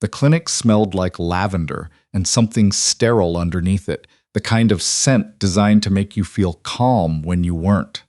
The clinic smelled like lavender and something sterile underneath it, the kind of scent designed to make you feel calm when you weren't.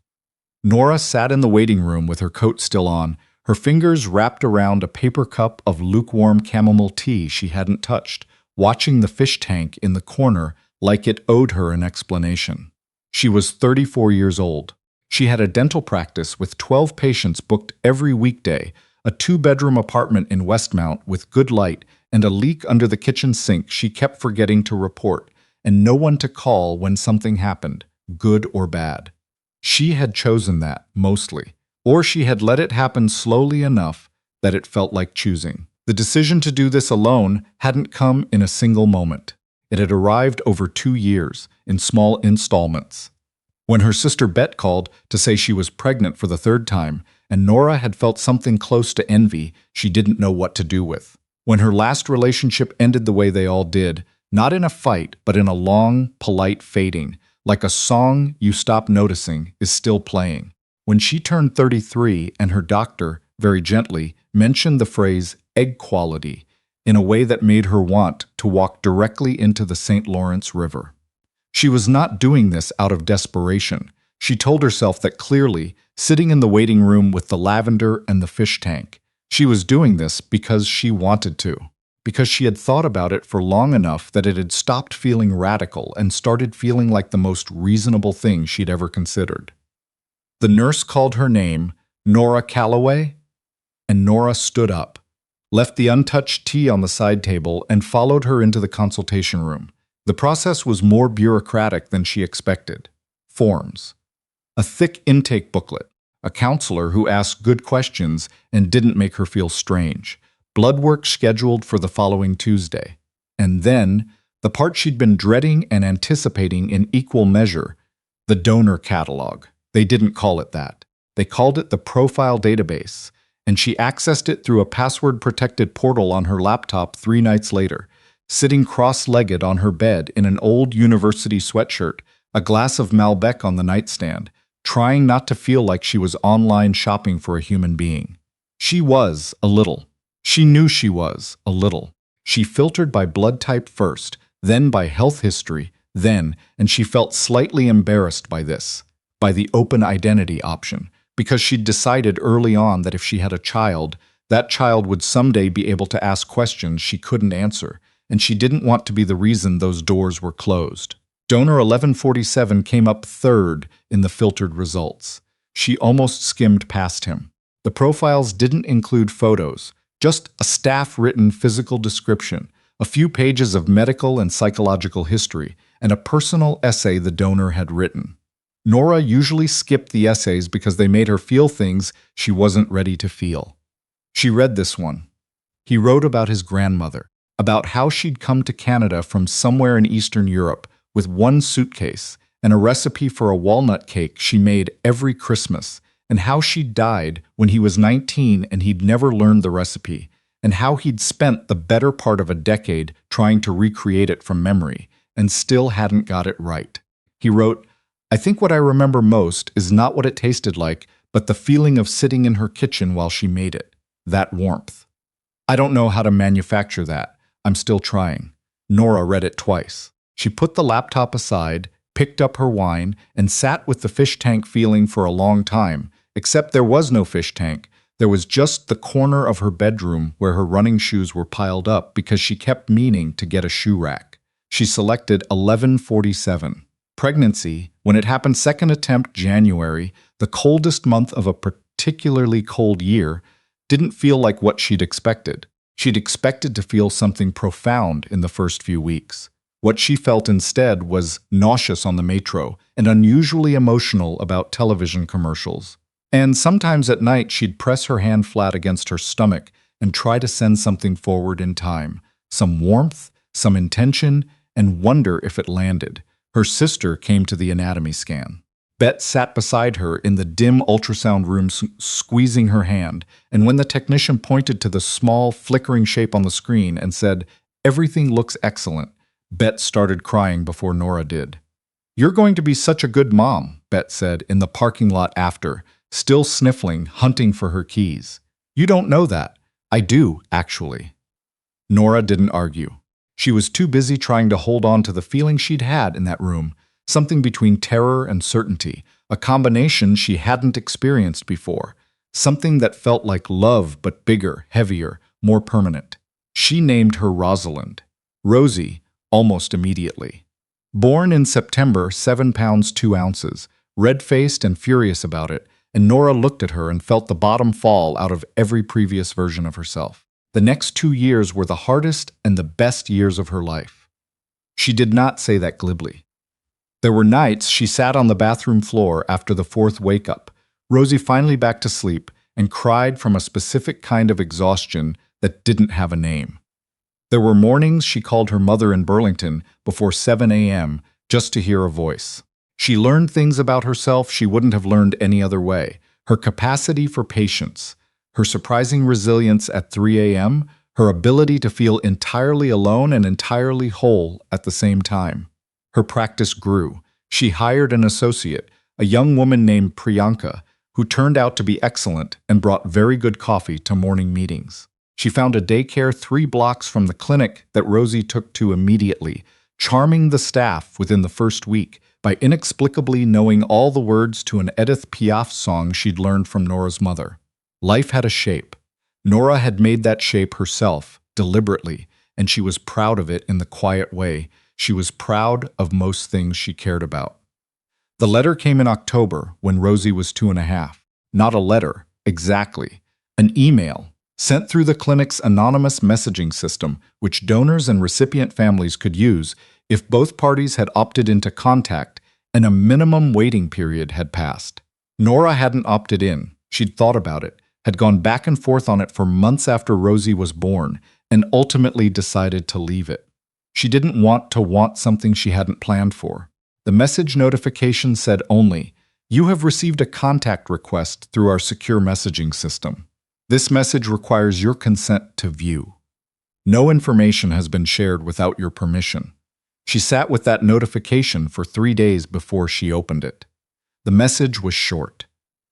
Norah sat in the waiting room with her coat still on, her fingers wrapped around a paper cup of lukewarm chamomile tea she hadn't touched, watching the fish tank in the corner like it owed her an explanation. She was 34 years old. She had a dental practice with 12 patients booked every weekday, a 2-bedroom apartment in Westmount with good light, and a leak under the kitchen sink she kept forgetting to report, and no one to call when something happened, good or bad. She had chosen that, mostly, or she had let it happen slowly enough that it felt like choosing. The decision to do this alone hadn't come in a single moment. It had arrived over 2 years, in small installments. When her sister Bet called to say she was pregnant for the 3rd time, and Norah had felt something close to envy she didn't know what to do with. When her last relationship ended the way they all did, not in a fight, but in a long, polite fading, like a song you stop noticing is still playing. When she turned 33 and her doctor, very gently, mentioned the phrase egg quality in a way that made her want to walk directly into the St. Lawrence River. She was not doing this out of desperation. She told herself that clearly, sitting in the waiting room with the lavender and the fish tank. She was doing this because she wanted to, because she had thought about it for long enough that it had stopped feeling radical and started feeling like the most reasonable thing she'd ever considered. The nurse called her name, Norah Calloway, and Norah stood up, left the untouched tea on the side table, and followed her into the consultation room. The process was more bureaucratic than she expected. Forms. A thick intake booklet. A counselor who asked good questions and didn't make her feel strange. Blood work scheduled for the following Tuesday. And then, the part she'd been dreading and anticipating in equal measure, the donor catalog. They didn't call it that. They called it the profile database, and she accessed it through a password-protected portal on her laptop 3 nights later, sitting cross-legged on her bed in an old university sweatshirt, a glass of Malbec on the nightstand, trying not to feel like she was online shopping for a human being. She was, a little. She knew she was, a little. She filtered by blood type first, then by health history, and she felt slightly embarrassed by this, by the open identity option, because she'd decided early on that if she had a child, that child would someday be able to ask questions she couldn't answer, and she didn't want to be the reason those doors were closed. Donor 1147 came up 3rd in the filtered results. She almost skimmed past him. The profiles didn't include photos, just a staff-written physical description, a few pages of medical and psychological history, and a personal essay the donor had written. Norah usually skipped the essays because they made her feel things she wasn't ready to feel. She read this one. He wrote about his grandmother, about how she'd come to Canada from somewhere in Eastern Europe with 1 suitcase and a recipe for a walnut cake she made every Christmas, and how she died when he was 19 and he'd never learned the recipe, and how he'd spent the better part of a decade trying to recreate it from memory and still hadn't got it right. He wrote, "I think what I remember most is not what it tasted like, but the feeling of sitting in her kitchen while she made it. That warmth. I don't know how to manufacture that. I'm still trying." Norah read it twice. She put the laptop aside, picked up her wine, and sat with the fish tank feeling for a long time, except there was no fish tank. There was just the corner of her bedroom where her running shoes were piled up because she kept meaning to get a shoe rack. She selected 1147. Pregnancy, when it happened 2nd attempt January, the coldest month of a particularly cold year, didn't feel like what she'd expected. She'd expected to feel something profound in the first few weeks. What she felt instead was nauseous on the metro and unusually emotional about television commercials. And sometimes at night she'd press her hand flat against her stomach and try to send something forward in time, some warmth, some intention, and wonder if it landed. Her sister came to the anatomy scan. Bet sat beside her in the dim ultrasound room, squeezing her hand, and when the technician pointed to the small, flickering shape on the screen and said, "Everything looks excellent," Bet started crying before Norah did. "You're going to be such a good mom," Bet said in the parking lot after, still sniffling, hunting for her keys. "You don't know that. I do, actually." Norah didn't argue. She was too busy trying to hold on to the feeling she'd had in that room, something between terror and certainty, a combination she hadn't experienced before, something that felt like love but bigger, heavier, more permanent. She named her Rosalind. Rosie, almost immediately. Born in September, 7 pounds 2 ounces, red-faced and furious about it, and Norah looked at her and felt the bottom fall out of every previous version of herself. The next 2 years were the hardest and the best years of her life. She did not say that glibly. There were nights she sat on the bathroom floor after the 4th wake-up, Rosie finally back to sleep, and cried from a specific kind of exhaustion that didn't have a name. There were mornings she called her mother in Burlington before 7 a.m. just to hear a voice. She learned things about herself she wouldn't have learned any other way. Her capacity for patience, her surprising resilience at 3 a.m., her ability to feel entirely alone and entirely whole at the same time. Her practice grew. She hired an associate, a young woman named Priyanka, who turned out to be excellent and brought very good coffee to morning meetings. She found a daycare 3 blocks from the clinic that Rosie took to immediately, charming the staff within the first week by inexplicably knowing all the words to an Edith Piaf song she'd learned from Norah's mother. Life had a shape. Norah had made that shape herself, deliberately, and she was proud of it in the quiet way. She was proud of most things she cared about. The letter came in October when Rosie was 2.5. Not a letter, exactly. An email, sent through the clinic's anonymous messaging system, which donors and recipient families could use if both parties had opted into contact and a minimum waiting period had passed. Norah hadn't opted in. She'd thought about it, had gone back and forth on it for months after Rosie was born, and ultimately decided to leave it. She didn't want to want something she hadn't planned for. The message notification said only, "You have received a contact request through our secure messaging system. This message requires your consent to view. No information has been shared without your permission." She sat with that notification for 3 days before she opened it. The message was short.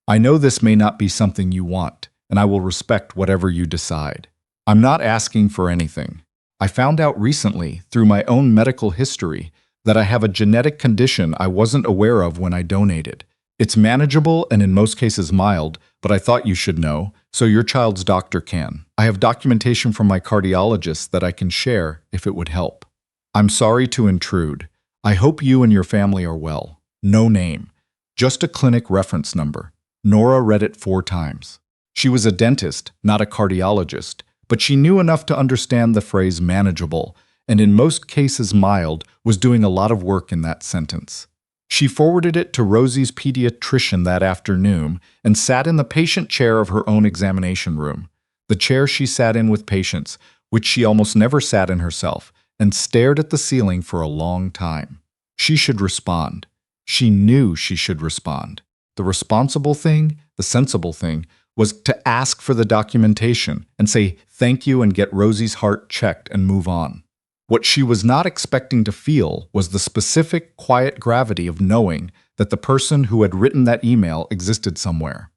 "I know this may not be something you want, and I will respect whatever you decide. I'm not asking for anything. I found out recently, through my own medical history, that I have a genetic condition I wasn't aware of when I donated. It's manageable and in most cases mild, but I thought you should know, so your child's doctor can. I have documentation from my cardiologist that I can share if it would help. I'm sorry to intrude. I hope you and your family are well. No name. Just a clinic reference number." Norah read it 4 times. She was a dentist, not a cardiologist, but she knew enough to understand the phrase manageable, and in most cases mild, was doing a lot of work in that sentence. She forwarded it to Rosie's pediatrician that afternoon and sat in the patient chair of her own examination room, the chair she sat in with patients, which she almost never sat in herself, and stared at the ceiling for a long time. She should respond. She knew she should respond. The responsible thing, the sensible thing, was to ask for the documentation and say thank you and get Rosie's heart checked and move on. What she was not expecting to feel was the specific, quiet gravity of knowing that the person who had written that email existed somewhere.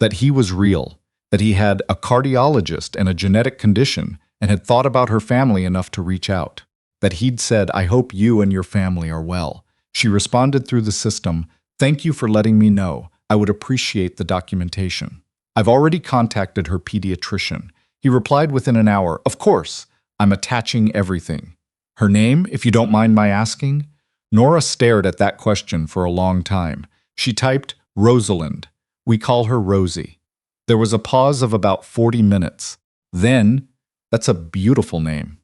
That he was real, that he had a cardiologist and a genetic condition and had thought about her family enough to reach out. That he'd said, "I hope you and your family are well." She responded through the system, "Thank you for letting me know. I would appreciate the documentation. I've already contacted her pediatrician." He replied within an hour, "Of course. I'm attaching everything." Her name, if you don't mind my asking? Norah stared at that question for a long time. She typed, "Rosalind. We call her Rosie." There was a pause of about 40 minutes. Then, "That's a beautiful name."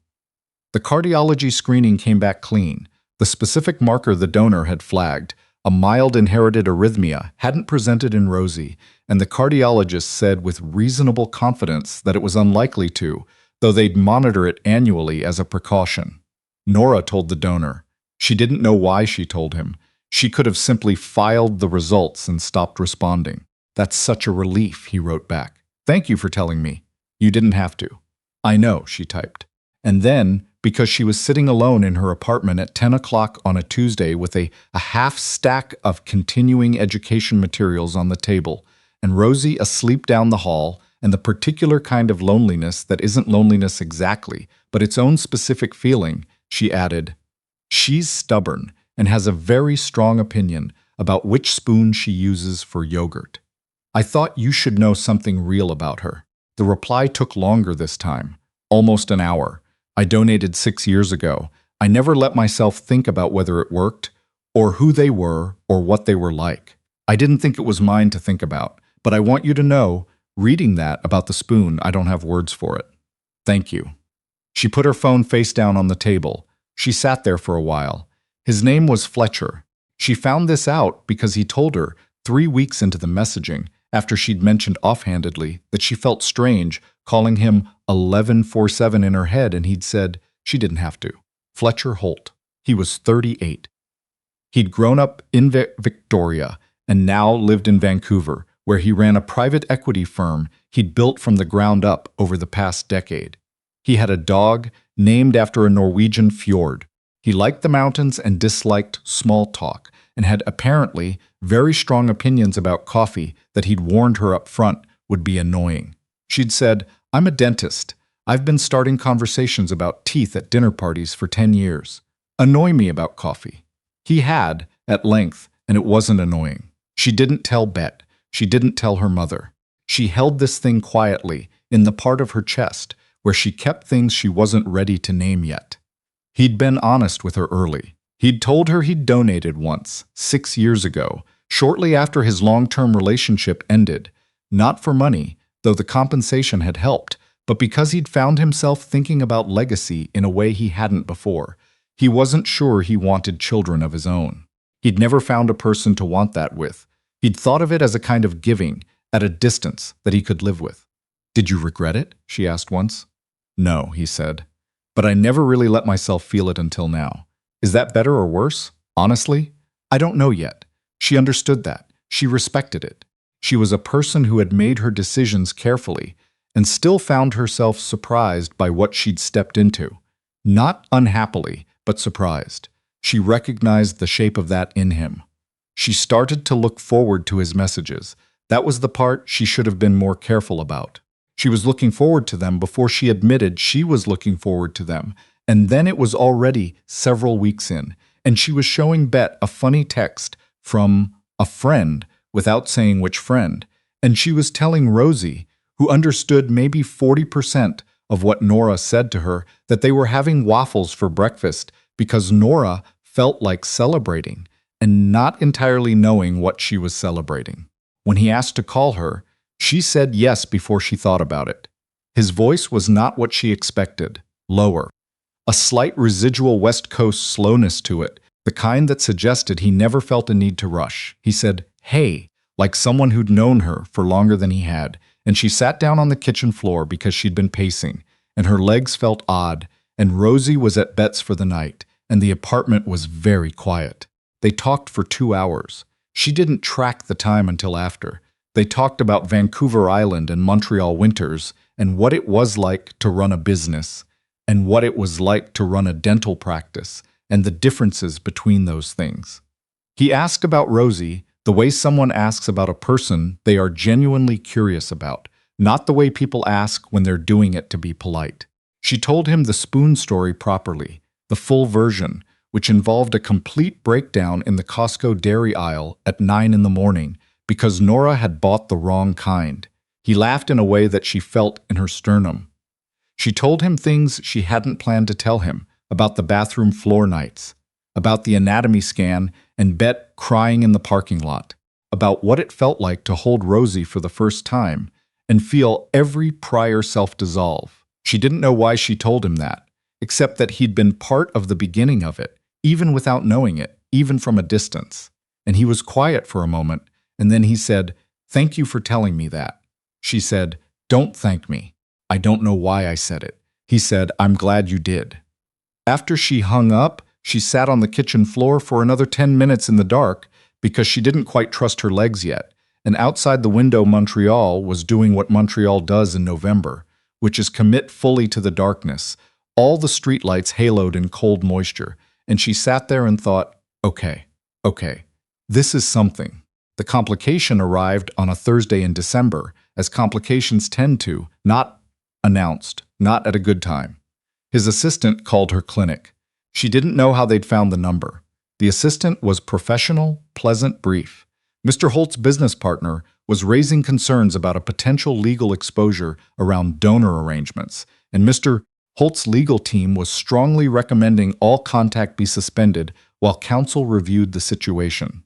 The cardiology screening came back clean. The specific marker the donor had flagged, a mild inherited arrhythmia, hadn't presented in Rosie, and the cardiologist said with reasonable confidence that it was unlikely to, though they'd monitor it annually as a precaution. Norah told the donor. She didn't know why she told him. She could have simply filed the results and stopped responding. "That's such a relief," he wrote back. "Thank you for telling me. You didn't have to." "I know," she typed. And then, because she was sitting alone in her apartment at 10 o'clock on a Tuesday with a half stack of continuing education materials on the table, and Rosie asleep down the hall, and the particular kind of loneliness that isn't loneliness exactly, but its own specific feeling, she added, "She's stubborn and has a very strong opinion about which spoon she uses for yogurt. I thought you should know something real about her." The reply took longer this time, almost an hour. "I donated 6 years ago. I never let myself think about whether it worked, or who they were, or what they were like. I didn't think it was mine to think about, but I want you to know, reading that about the spoon, I don't have words for it. Thank you." She put her phone face down on the table. She sat there for a while. His name was Fletcher. She found this out because he told her 3 weeks into the messaging, after she'd mentioned offhandedly that she felt strange calling him 1147 in her head, and he'd said she didn't have to. Fletcher Holt. He was 38. He'd grown up in Victoria and now lived in Vancouver, where he ran a private equity firm he'd built from the ground up over the past decade. He had a dog named after a Norwegian fjord. He liked the mountains and disliked small talk, and had apparently very strong opinions about coffee that he'd warned her up front would be annoying. She'd said, "I'm a dentist. I've been starting conversations about teeth at dinner parties for 10 years. Annoy me about coffee." He had, at length, and it wasn't annoying. She didn't tell Bet. She didn't tell her mother. She held this thing quietly, in the part of her chest, where she kept things she wasn't ready to name yet. He'd been honest with her early. He'd told her he'd donated once, 6 years ago, shortly after his long-term relationship ended, not for money, though the compensation had helped, but because he'd found himself thinking about legacy in a way he hadn't before. He wasn't sure he wanted children of his own. He'd never found a person to want that with. He'd thought of it as a kind of giving, at a distance, that he could live with. "Did you regret it?" she asked once. "No," he said. "But I never really let myself feel it until now. Is that better or worse? Honestly, I don't know yet." She understood that. She respected it. She was a person who had made her decisions carefully, and still found herself surprised by what she'd stepped into. Not unhappily, but surprised. She recognized the shape of that in him. She started to look forward to his messages. That was the part she should have been more careful about. She was looking forward to them before she admitted she was looking forward to them, and then it was already several weeks in, and she was showing Bet a funny text from a friend without saying which friend, and she was telling Rosie, who understood maybe 40% of what Norah said to her, that they were having waffles for breakfast because Norah felt like celebrating and not entirely knowing what she was celebrating. When he asked to call her, she said yes before she thought about it. His voice was not what she expected, lower. A slight residual West Coast slowness to it, the kind that suggested he never felt a need to rush. He said, "Hey," like someone who'd known her for longer than he had, and she sat down on the kitchen floor because she'd been pacing, and her legs felt odd, and Rosie was at Bet's for the night, and the apartment was very quiet. They talked for 2 hours. She didn't track the time until after. They talked about Vancouver Island and Montreal winters, and what it was like to run a business, and what it was like to run a dental practice, and the differences between those things. He asked about Rosie the way someone asks about a person they are genuinely curious about, not the way people ask when they're doing it to be polite. She told him the spoon story properly, the full version, which involved a complete breakdown in the Costco dairy aisle at 9 in the morning because Norah had bought the wrong kind. He laughed in a way that she felt in her sternum. She told him things she hadn't planned to tell him, about the bathroom floor nights, about the anatomy scan and Bet crying in the parking lot, about what it felt like to hold Rosie for the first time and feel every prior self dissolve. She didn't know why she told him that, except that he'd been part of the beginning of it, even without knowing it, even from a distance. And he was quiet for a moment, and then he said, "Thank you for telling me that." She said, "Don't thank me. I don't know why I said it." He said, "I'm glad you did." After she hung up, she sat on the kitchen floor for another 10 minutes in the dark because she didn't quite trust her legs yet, and outside the window Montreal was doing what Montreal does in November, which is commit fully to the darkness, all the streetlights haloed in cold moisture, and she sat there and thought, okay, this is something. The complication arrived on a Thursday in December, as complications tend to, not announced, not at a good time. His assistant called her clinic. She didn't know how they'd found the number. The assistant was professional, pleasant, brief. Mr. Holt's business partner was raising concerns about a potential legal exposure around donor arrangements, and Mr. Holt's legal team was strongly recommending all contact be suspended while counsel reviewed the situation.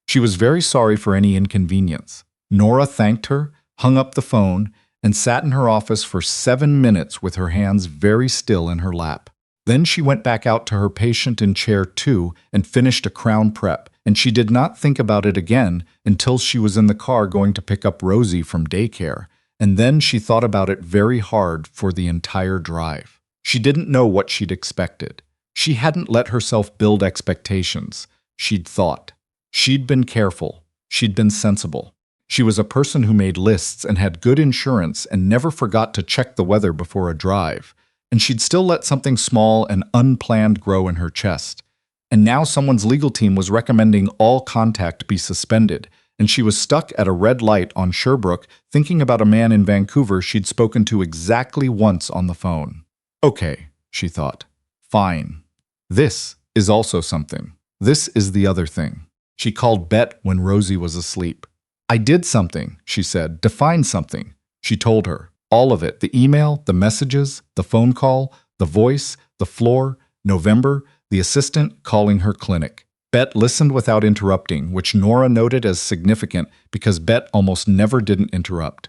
She was very sorry for any inconvenience. Norah thanked her, hung up the phone, and sat in her office for 7 minutes with her hands very still in her lap. Then she went back out to her patient in chair 2 and finished a crown prep, and she did not think about it again until she was in the car going to pick up Rosie from daycare, and then she thought about it very hard for the entire drive. She didn't know what she'd expected. She hadn't let herself build expectations. She'd thought. She'd been careful. She'd been sensible. She was a person who made lists and had good insurance and never forgot to check the weather before a drive. And she'd still let something small and unplanned grow in her chest. And now someone's legal team was recommending all contact be suspended, and she was stuck at a red light on Sherbrooke thinking about a man in Vancouver she'd spoken to exactly once on the phone. Okay, she thought. Fine. This is also something. This is the other thing. She called Bet when Rosie was asleep. I did something, she said. Define something. She told her. All of it, the email, the messages, the phone call, the voice, the floor, November, the assistant calling her clinic. Bet listened without interrupting, which Norah noted as significant because Bet almost never didn't interrupt.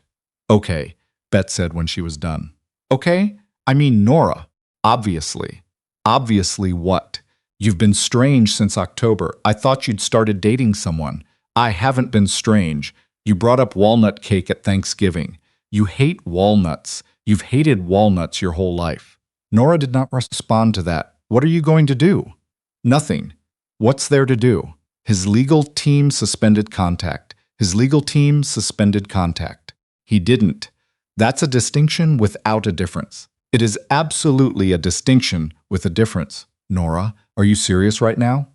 Okay, Bet said when she was done. Okay? I mean Norah. Obviously. Obviously what? You've been strange since October. I thought you'd started dating someone. I haven't been strange. You brought up walnut cake at Thanksgiving. You hate walnuts. You've hated walnuts your whole life. Norah did not respond to that. What are you going to do? Nothing. What's there to do? His legal team suspended contact. His legal team suspended contact. He didn't. That's a distinction without a difference. It is absolutely a distinction with a difference. Norah, are you serious right now?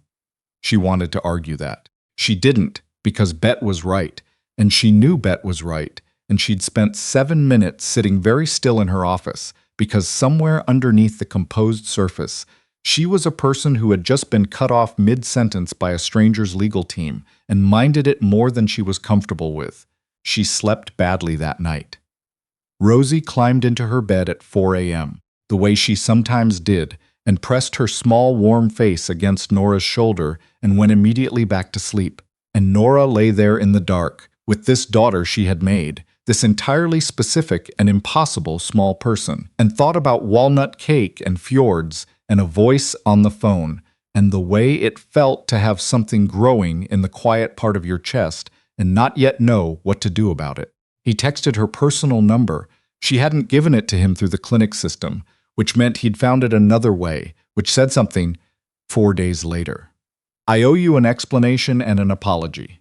She wanted to argue that. She didn't, because Bet was right, and she knew Bet was right. And she'd spent 7 minutes sitting very still in her office because somewhere underneath the composed surface, she was a person who had just been cut off mid-sentence by a stranger's legal team and minded it more than she was comfortable with. She slept badly that night. Rosie climbed into her bed at 4 a.m., the way she sometimes did, and pressed her small warm face against Norah's shoulder and went immediately back to sleep. And Norah lay there in the dark, with this daughter she had made, this entirely specific and impossible small person, and thought about walnut cake and fjords and a voice on the phone, and the way it felt to have something growing in the quiet part of your chest and not yet know what to do about it. He texted her personal number. She hadn't given it to him through the clinic system, which meant he'd found it another way, which said something 4 days later. I owe you an explanation and an apology.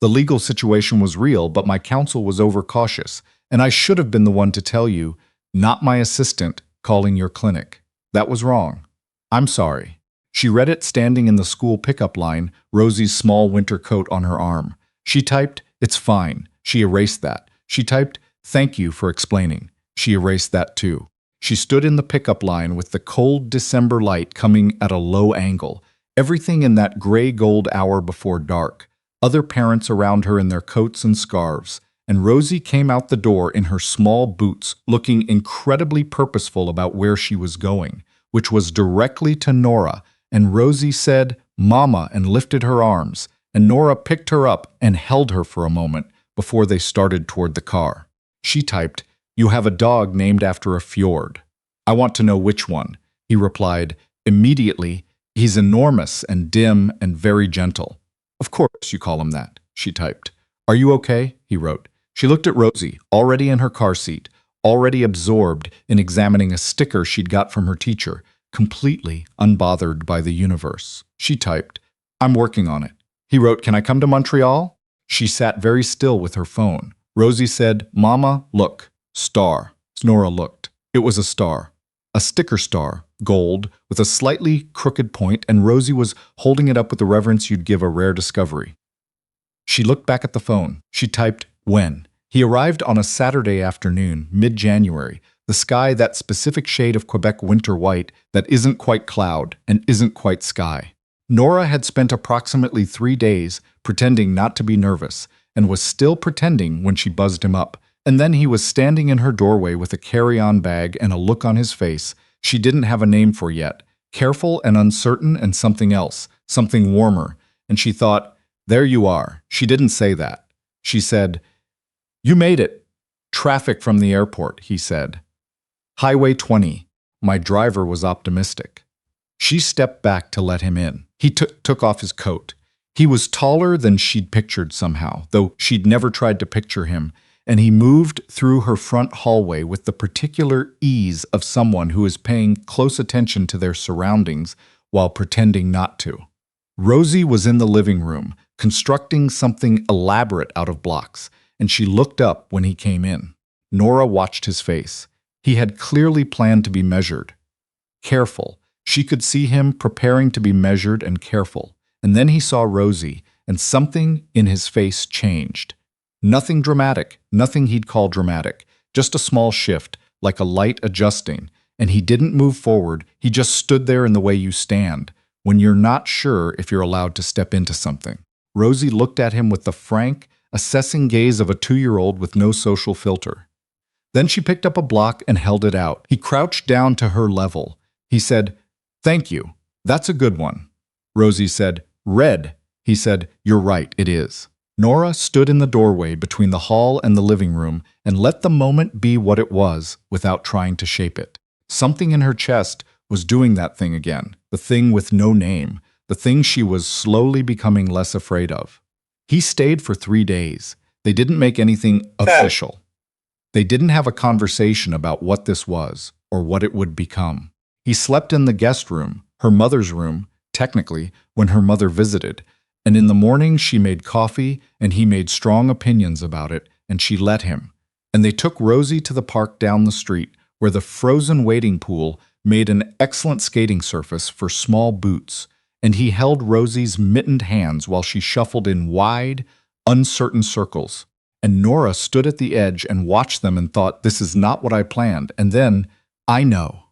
The legal situation was real, but my counsel was overcautious, and I should have been the one to tell you, not my assistant calling your clinic. That was wrong. I'm sorry. She read it standing in the school pickup line, Rosie's small winter coat on her arm. She typed, "It's fine." She erased that. She typed, "Thank you for explaining." She erased that too. She stood in the pickup line with the cold December light coming at a low angle, everything in that gray-gold hour before dark. Other parents around her in their coats and scarves, and Rosie came out the door in her small boots, looking incredibly purposeful about where she was going, which was directly to Norah, and Rosie said, "Mama," and lifted her arms, and Norah picked her up and held her for a moment before they started toward the car. She typed, "You have a dog named after a fjord. I want to know which one." He replied, immediately, "He's enormous and dim and very gentle." "Of course you call him that," she typed. "Are you okay?" he wrote. She looked at Rosie, already in her car seat, already absorbed in examining a sticker she'd got from her teacher, completely unbothered by the universe. She typed, "I'm working on it." He wrote, "Can I come to Montreal?" She sat very still with her phone. Rosie said, "Mama, look, star." Norah looked. It was a star. A sticker star, gold, with a slightly crooked point, and Rosie was holding it up with the reverence you'd give a rare discovery. She looked back at the phone. She typed, "When?" He arrived on a Saturday afternoon, mid-January, the sky that specific shade of Quebec winter white that isn't quite cloud and isn't quite sky. Norah had spent approximately 3 days pretending not to be nervous and was still pretending when she buzzed him up. And then he was standing in her doorway with a carry-on bag and a look on his face she didn't have a name for yet, careful and uncertain and something else, something warmer. And she thought, there you are. She didn't say that. She said, you made it. Traffic from the airport, he said. Highway 20. My driver was optimistic. She stepped back to let him in. He took off his coat. He was taller than she'd pictured somehow, though she'd never tried to picture him, and he moved through her front hallway with the particular ease of someone who is paying close attention to their surroundings while pretending not to. Rosie was in the living room, constructing something elaborate out of blocks, and she looked up when he came in. Norah watched his face. He had clearly planned to be measured. Careful. She could see him preparing to be measured and careful. And then he saw Rosie, and something in his face changed. Nothing dramatic, nothing he'd call dramatic, just a small shift, like a light adjusting, and he didn't move forward, he just stood there in the way you stand, when you're not sure if you're allowed to step into something. Rosie looked at him with the frank, assessing gaze of a 2-year-old with no social filter. Then she picked up a block and held it out. He crouched down to her level. He said, "Thank you. That's a good one." Rosie said, "Red." He said, "You're right, it is." Norah stood in the doorway between the hall and the living room and let the moment be what it was without trying to shape it. Something in her chest was doing that thing again, the thing with no name, the thing she was slowly becoming less afraid of. He stayed for 3 days. They didn't make anything official. They didn't have a conversation about what this was or what it would become. He slept in the guest room, her mother's room, technically, when her mother visited, and in the morning she made coffee and he made strong opinions about it, and she let him. And they took Rosie to the park down the street, where the frozen wading pool made an excellent skating surface for small boots, and he held Rosie's mittened hands while she shuffled in wide, uncertain circles. And Norah stood at the edge and watched them and thought, this is not what I planned. And then, I know,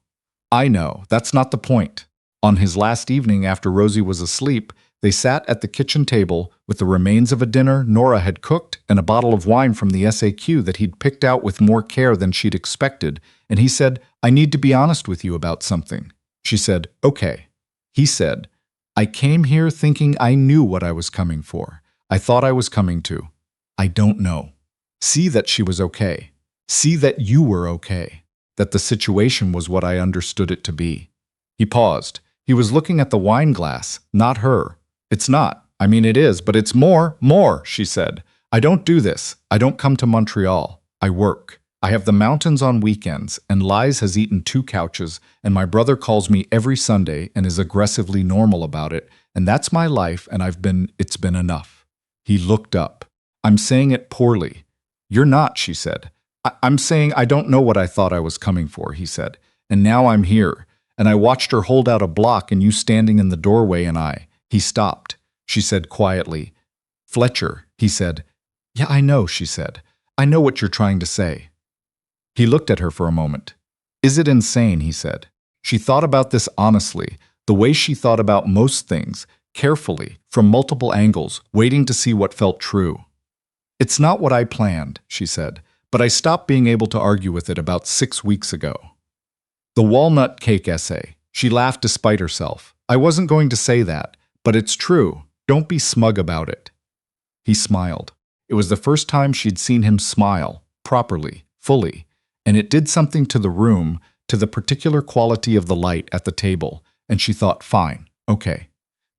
that's not the point. On his last evening after Rosie was asleep, they sat at the kitchen table with the remains of a dinner Norah had cooked and a bottle of wine from the SAQ that he'd picked out with more care than she'd expected, and he said, "I need to be honest with you about something." She said, "Okay." He said, "I came here thinking I knew what I was coming for. I thought I was coming to. I don't know." See that she was okay. See that you were okay. That the situation was what I understood it to be. He paused. He was looking at the wine glass, not her. "It's not. I mean, it is, but it's more," she said. "I don't do this. I don't come to Montreal. I work. I have the mountains on weekends, and Liz has eaten 2 couches, and my brother calls me every Sunday and is aggressively normal about it, and that's my life, and it's been enough." He looked up. "I'm saying it poorly." "You're not," she said. I'm saying I don't know what I thought I was coming for," he said. "And now I'm here, and I watched her hold out a block and you standing in the doorway and He stopped. She said quietly, "Fletcher," he said. "Yeah, I know," she said. "I know what you're trying to say." He looked at her for a moment. "Is it insane?" he said. She thought about this honestly, the way she thought about most things, carefully, from multiple angles, waiting to see what felt true. "It's not what I planned," she said, "but I stopped being able to argue with it about 6 weeks ago." The walnut cake essay. She laughed despite herself. "I wasn't going to say that, but it's true. Don't be smug about it." He smiled. It was the first time she'd seen him smile, properly, fully, and it did something to the room, to the particular quality of the light at the table, and she thought, fine, okay.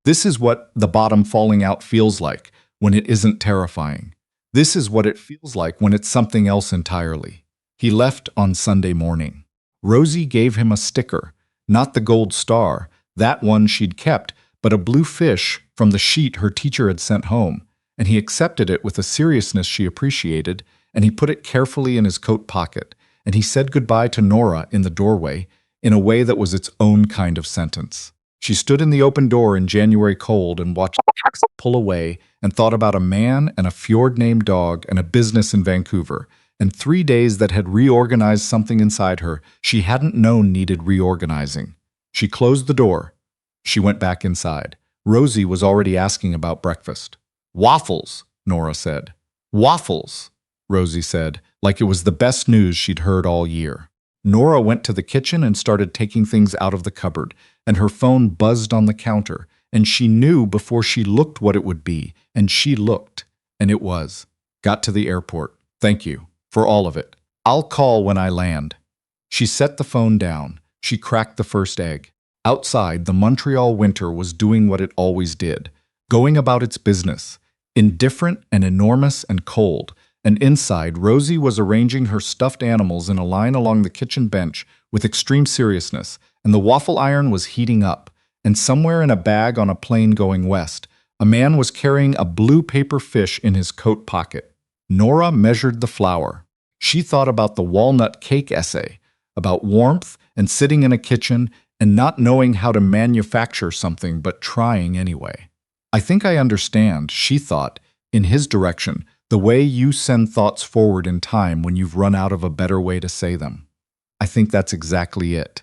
This is what the bottom falling out feels like when it isn't terrifying. This is what it feels like when it's something else entirely. He left on Sunday morning. Rosie gave him a sticker, not the gold star, that one she'd kept, but a blue fish from the sheet her teacher had sent home, and he accepted it with a seriousness she appreciated, and he put it carefully in his coat pocket, and he said goodbye to Norah in the doorway in a way that was its own kind of sentence. She stood in the open door in January cold and watched the pull away and thought about a man and a fjord-named dog and a business in Vancouver, and 3 days that had reorganized something inside her she hadn't known needed reorganizing. She closed the door. She went back inside. Rosie was already asking about breakfast. "Waffles," Norah said. "Waffles," Rosie said, like it was the best news she'd heard all year. Norah went to the kitchen and started taking things out of the cupboard, and her phone buzzed on the counter, and she knew before she looked what it would be, and she looked, and it was. "Got to the airport. Thank you. For all of it. I'll call when I land." She set the phone down. She cracked the first egg. Outside, the Montreal winter was doing what it always did, going about its business, indifferent and enormous and cold, and inside, Rosie was arranging her stuffed animals in a line along the kitchen bench with extreme seriousness, and the waffle iron was heating up, and somewhere in a bag on a plane going west, a man was carrying a blue paper fish in his coat pocket. Norah measured the flour. She thought about the walnut cake essay, about warmth and sitting in a kitchen and not knowing how to manufacture something but trying anyway. "I think I understand," she thought, in his direction, "the way you send thoughts forward in time when you've run out of a better way to say them. I think that's exactly it."